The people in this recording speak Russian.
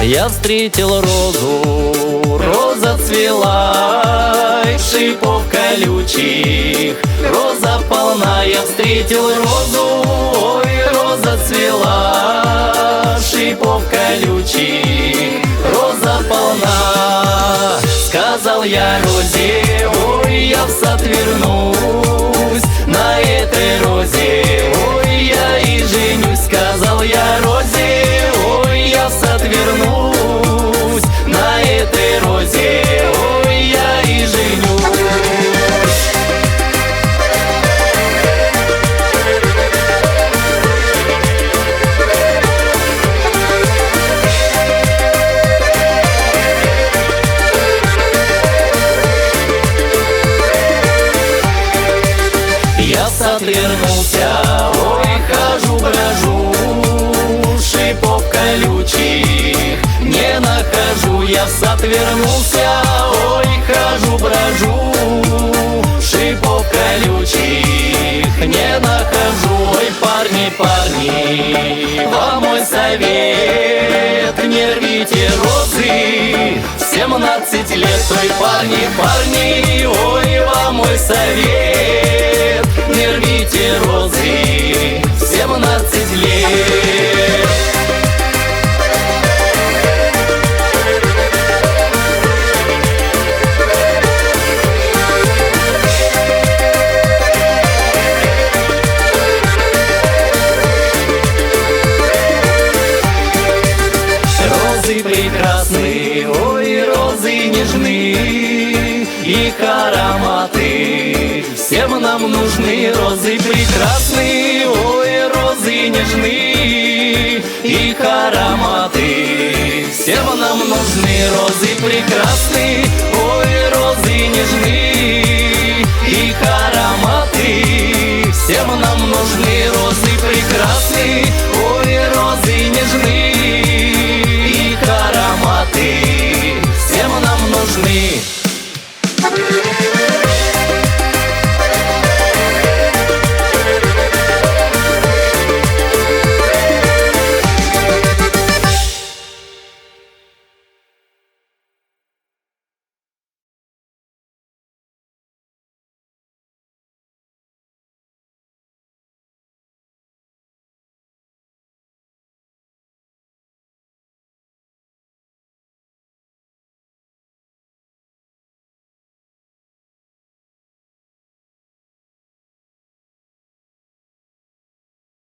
Я встретил розу, роза цвела, шипов колючих, роза полна. Я встретил розу, ой, роза цвела, шипов колючих, роза полна. Сказал я розе, ой, я в сад вернусь, на этой розе, ой, я и женюсь. Сказал я розе, ой, я в сад вернусь, на этой розе, ой, я и женюсь. Я в сад вернулся, ой, хожу, брожу, шипов колючих не нахожу. Я в сад вернулся, ой, хожу, брожу, шипов колючих не нахожу. Ой, парни, парни, вам мой совет: не рвите розы в 17 лет. Ой, парни, парни, ой, вам мой совет: не рвите розы в 17 лет. Розы прекрасны, ой, розы нежны, их ароматы всем нам нужны. Розы прекрасны, ой, розы нежны, их ароматы всем нам нужны. Розы прекрасны, ой, розы нежны, их ароматы всем нам нужны. Розы прекрасны,